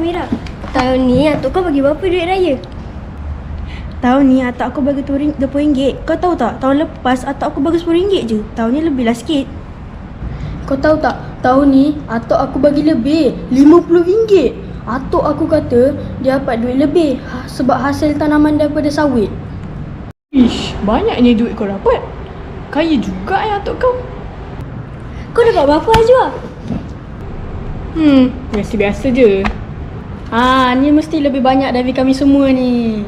Amira. Tahun ni atuk kau bagi berapa duit raya? Tahun ni atuk aku bagi RM20. Kau tahu tak, tahun lepas atuk aku bagi RM10 je. Tahun ni lebih lah sikit. Kau tahu tak, tahun ni atuk aku bagi lebih, RM50. Atuk aku kata dia dapat duit lebih sebab hasil tanaman daripada sawit. Ish, banyaknya duit kau dapat. Kaya juga atuk kau. Kau dapat berapa Ajwa? Biasa-biasa je. Ni mesti lebih banyak dari kami semua ni.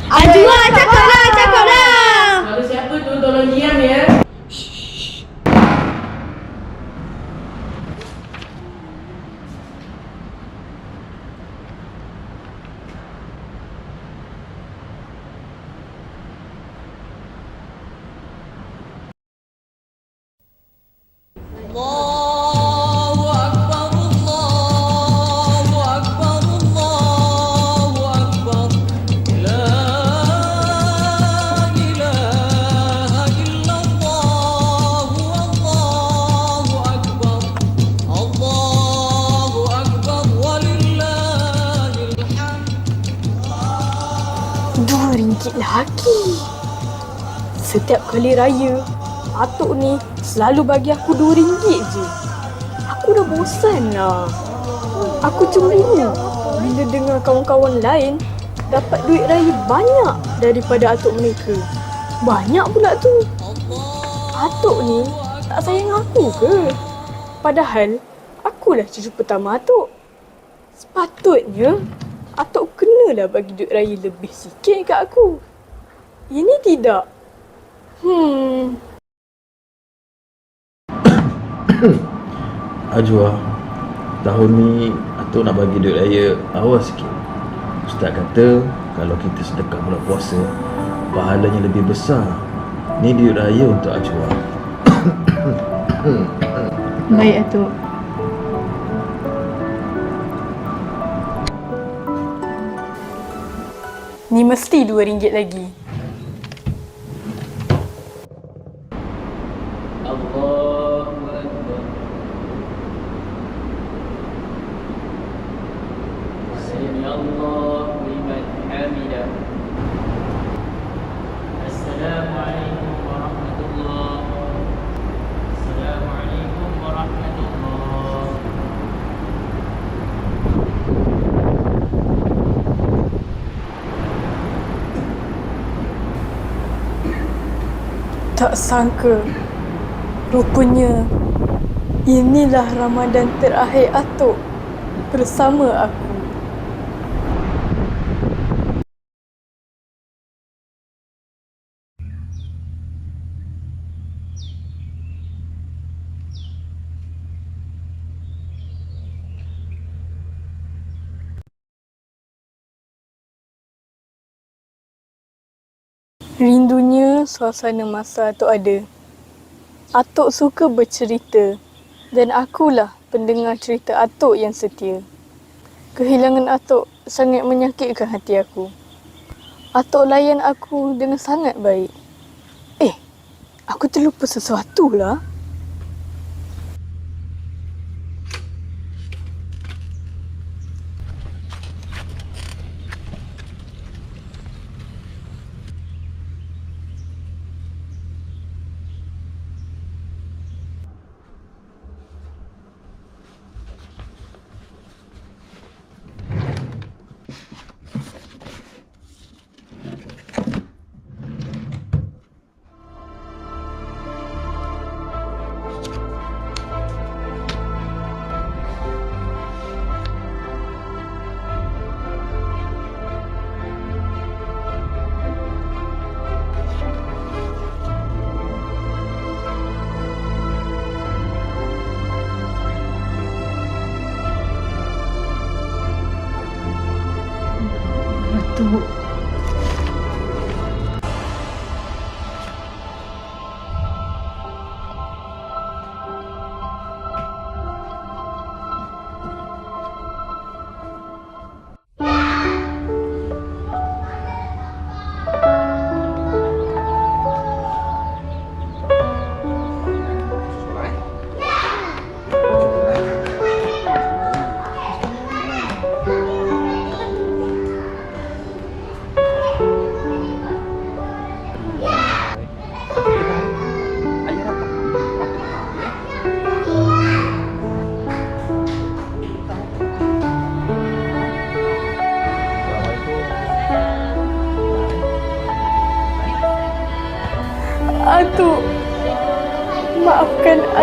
Ajwa, cakap lah. Kalau siapa tu tolong diam ya. RM2 lagi. Setiap kali raya, atuk ni selalu bagi aku RM2 je. Aku dah bosan lah. Aku cemburu bila dengar kawan-kawan lain dapat duit raya banyak daripada atuk mereka. Banyak pula tu. Atuk ni tak sayang aku ke? Padahal akulah cucu pertama atuk. Sepatutnya atuk kenalah bagi duit raya lebih sikit kat aku. Ini tidak. Ajwa, tahun ni atuk nak bagi duit raya awal sikit. Ustaz kata kalau kita sedekah bulan puasa, pahalanya lebih besar. Ni duit raya untuk Ajwa. Baik atuk. Ni mesti RM2 lagi. Allahu Akbar. Sami Allahu liman hamidah. Assalamualaikum warahmatullahi. Assalamualaikum warahmatullahi. Tak sangka, rupanya inilah Ramadan terakhir atuk bersama aku. Rindunya suasana masa atuk ada. Atuk suka bercerita dan akulah pendengar cerita atuk yang setia. Kehilangan atuk sangat menyakitkan hati aku. Atuk layan aku dengan sangat baik. Aku terlupa sesuatu lah.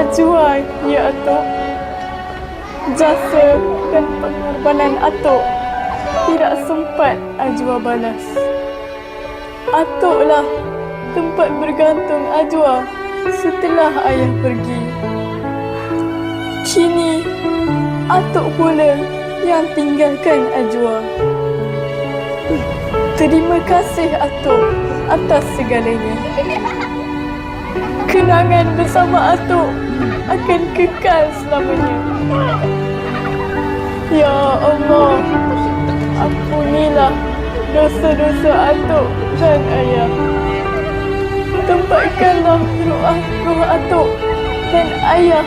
Ajwa, ya Atuk. Jasa dan pengorbanan Atuk tidak sempat Ajwa balas. Atuklah tempat bergantung Ajwa setelah ayah pergi. Kini, Atuk pula yang tinggalkan Ajwa. Terima kasih Atuk atas segalanya. Kenangan bersama Atuk akan kekal selamanya. Ya Allah, ampunilah dosa-dosa Atuk dan ayah. Tempatkanlah roh Atuk dan ayah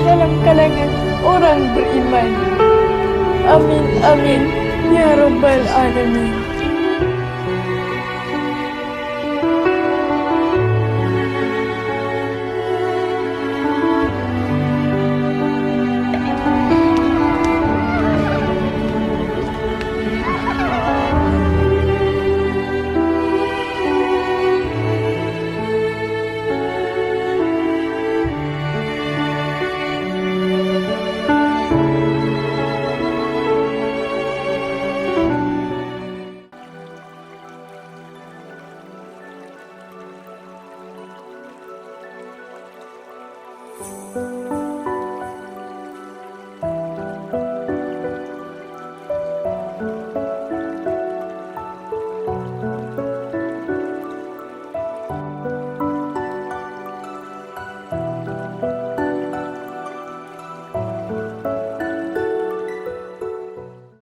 dalam kalangan orang beriman. Amin, amin, ya Rabbal Alamin.